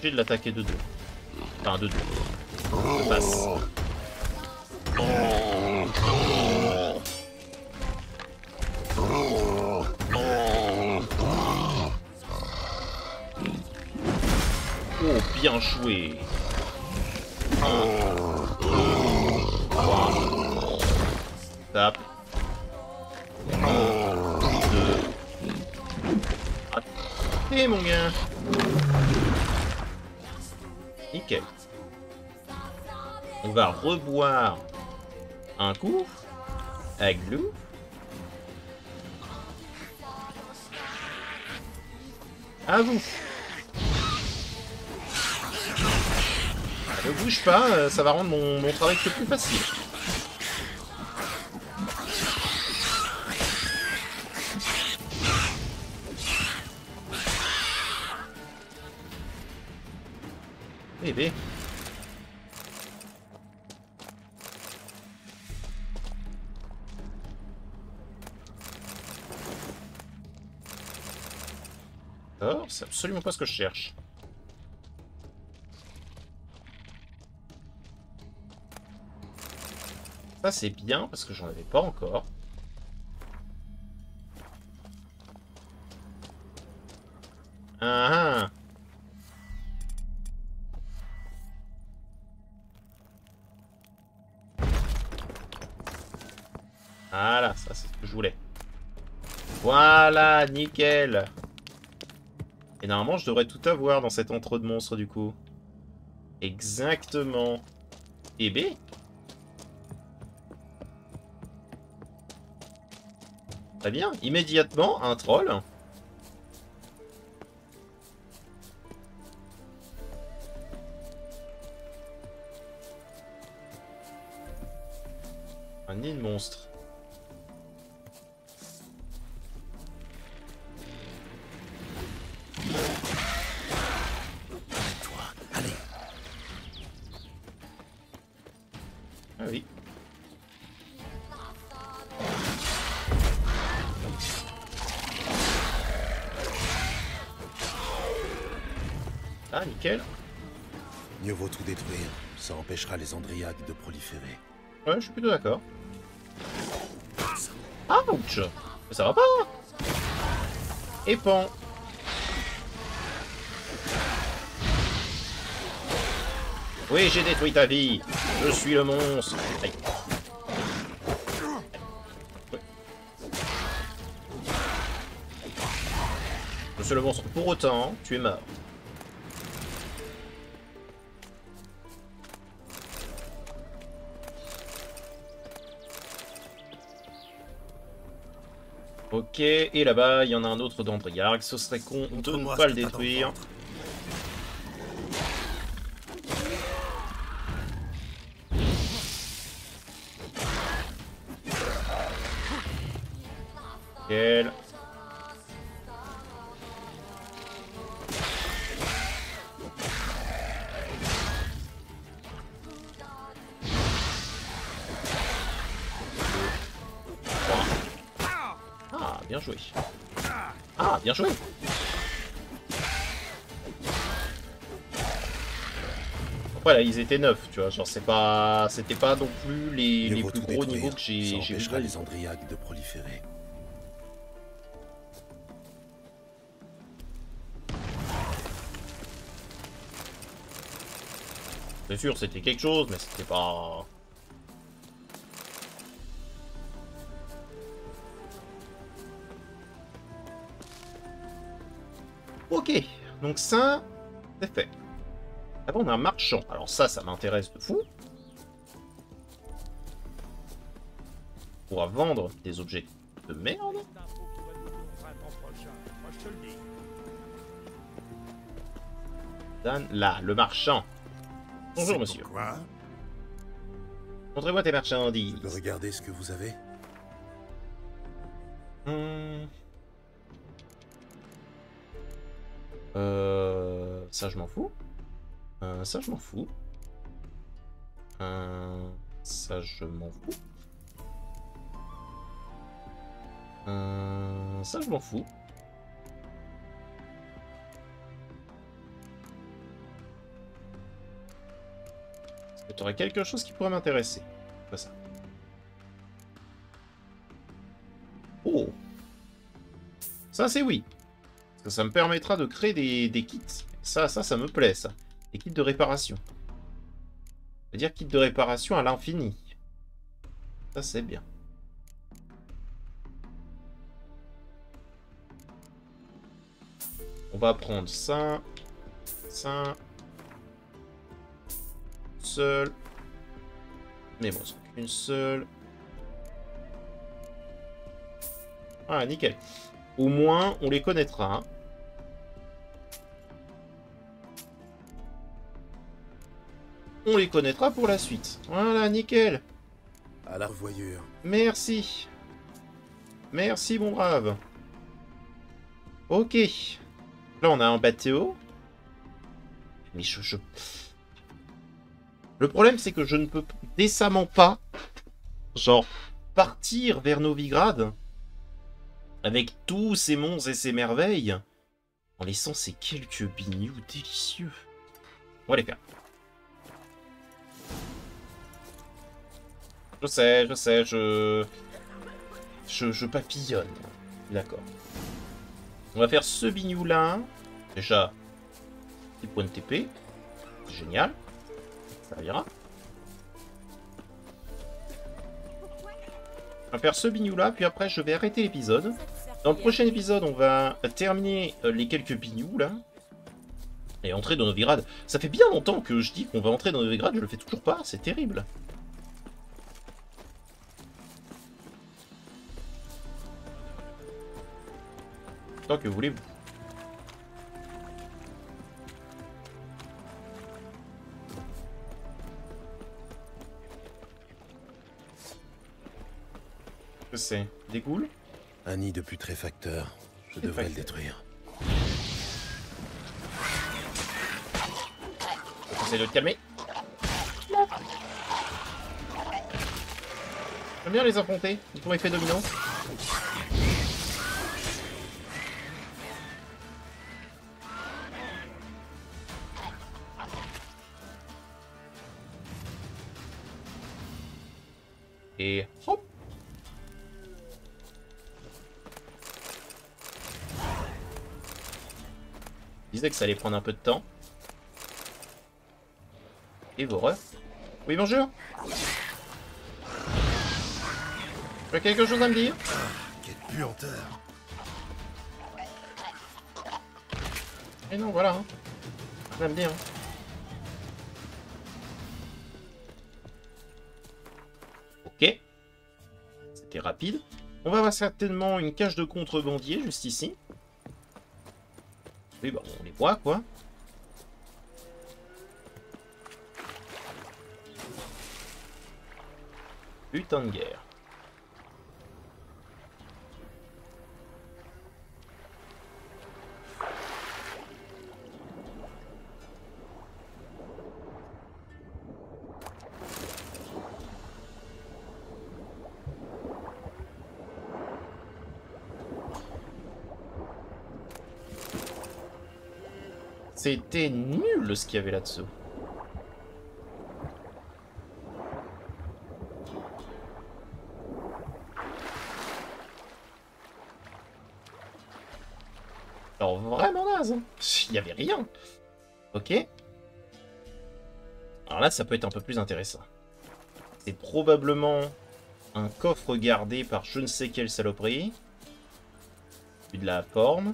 J'ai de l'attaquer de dos. Enfin, de dos. De face. Oh, bien joué. 1, 2, 3. Tape. 1, 2. Raté, mon gars. Nickel. On va reboire un coup avec Blue. À vous. Ne bouge pas, ça va rendre mon travail un peu plus facile. Bébé. Oh, c'est absolument pas ce que je cherche. Ça c'est bien parce que j'en avais pas encore. Ah ah. Voilà, ça c'est ce que je voulais. Voilà, nickel. Et normalement je devrais tout avoir dans cet entre de monstres du coup. Exactement. Et B. Très bien, immédiatement un troll. Un nid de monstre. Toi, allez. Ah oui. Ah, nickel. Mieux vaut tout détruire, ça empêchera les Andriaques de proliférer. Ouais, je suis plutôt d'accord. Ouch! Ça va pas! Et pan! Oui, j'ai détruit ta vie! Je suis le monstre! Aïe. Ouais. Je suis le monstre. Pour autant, tu es mort. Ok, et là-bas, il y en a un autre d'Andriarque. Ce serait con de ne pas le détruire. Nickel. Ah, bien joué. Ah, bien joué. Après là, ils étaient 9, tu vois, genre c'était pas non plus les plus gros niveaux que j'ai vu. Les Andriaques de proliférer. C'est sûr, c'était quelque chose, mais c'était pas... Ok, donc ça, c'est fait. Ah bon, on a un marchand. Alors ça m'intéresse de fou. On pourra vendre des objets de merde. Dan, là, le marchand. Bonjour, monsieur. Quoi? Montrez-moi tes marchandises. Je peux regarder ce que vous avez? Ça, je m'en fous. Ça, je m'en fous. Ça, je m'en fous. Ça, je m'en fous. Est-ce que tu aurais quelque chose qui pourrait m'intéresser? Pas ça. Oh! Ça, c'est oui. Parce que ça me permettra de créer des kits. Ça me plaît, ça. Des kits de réparation. C'est-à-dire kits de réparation à l'infini. Ça, c'est bien. On va prendre ça. Ça. Seul. Mais bon, c'est qu'une seule. Ah, nickel. Au moins, on les connaîtra. Hein. On les connaîtra pour la suite. Voilà, nickel. À la revoyure. Merci. Merci, mon brave. Ok. Là, on a un bateau. Mais Le problème, c'est que je ne peux décemment pas, genre, partir vers Novigrad avec tous ces monts et ces merveilles en laissant ces quelques bignoux délicieux. On va les faire. Je sais, je papillonne. D'accord. On va faire ce bignou là. Déjà, petit point de TP. C'est génial. Ça ira. On va faire ce bignou là, puis après je vais arrêter l'épisode. Dans le prochain épisode, on va terminer les quelques bignous là. Et entrer dans Novigrad. Ça fait bien longtemps que je dis qu'on va entrer dans Novigrad, je le fais toujours pas, c'est terrible. Tant que voulez-vous. Que c'est? Des ghouls? Un nid de putréfacteur. Je devrais le détruire. Essaye de te calmer. J'aime bien les affronter. Ils font effet domino. Et hop. Je disais que ça allait prendre un peu de temps. Et horreur. Oui, bonjour. Tu as quelque chose à me dire? Quelle puanteur. Et non, voilà. Hein. J'aime bien. Ok. C'était rapide. On va avoir certainement une cage de contrebandier juste ici. Oui, bah on les voit, quoi. Putain de guerre. C'était nul ce qu'il y avait là-dessous. Alors vraiment naze, hein. Il n'y avait rien. Ok. Alors là, ça peut être un peu plus intéressant. C'est probablement un coffre gardé par je ne sais quelle saloperie. De la forme.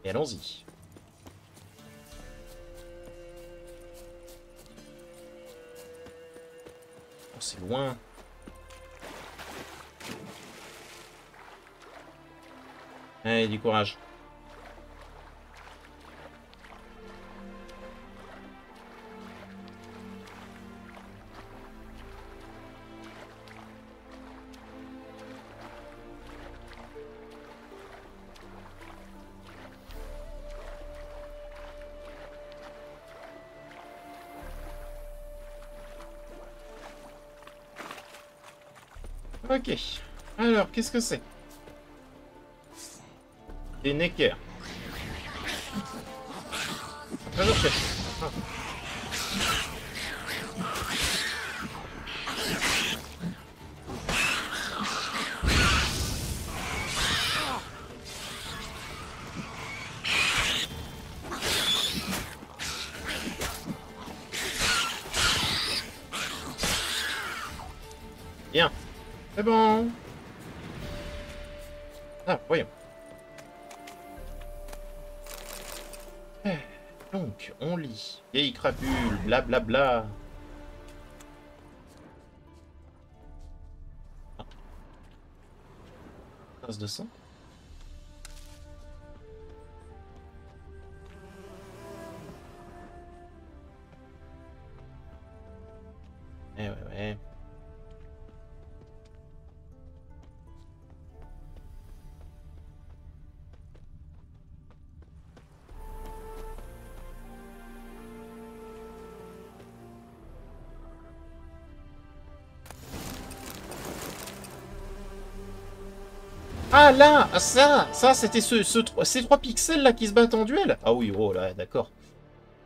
Et allons-y. Oh, c'est loin. Allez, du courage. Ok. Alors, qu'est-ce que c'est? Des Necker. Trésor caché. Ah. Bien. C'est bon. Ah, voyons. Donc, on lit. Vieille crapule, blablabla. Ah. Trace de sang. Eh ouais. Ah là, ça c'était ces 3 pixels là qui se battent en duel. Ah oui, oh là, d'accord.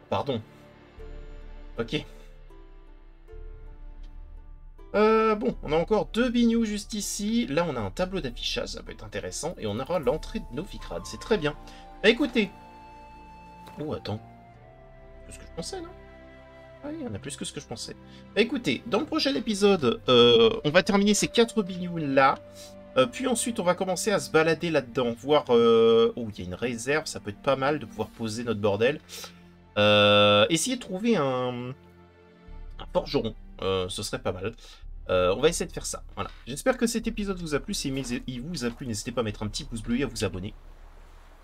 Pardon. Ok. Bon, on a encore 2 bignoux juste ici. Là, on a un tableau d'affichage, ça peut être intéressant. Et on aura l'entrée de Novigrad, c'est très bien. Bah écoutez. Oh, attends. C'est ce que je pensais, non? Ah oui, il y en a plus que ce que je pensais. Bah écoutez, dans le prochain épisode, on va terminer ces 4 bignoux là. Puis ensuite, on va commencer à se balader là-dedans, voir... Oh, il y a une réserve, ça peut être pas mal de pouvoir poser notre bordel. Essayer de trouver un forgeron, ce serait pas mal. On va essayer de faire ça, voilà. J'espère que cet épisode vous a plu. Si il vous a plu, n'hésitez pas à mettre un petit pouce bleu et à vous abonner.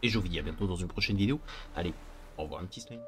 Et je vous dis à bientôt dans une prochaine vidéo. Allez, au revoir un petit slime.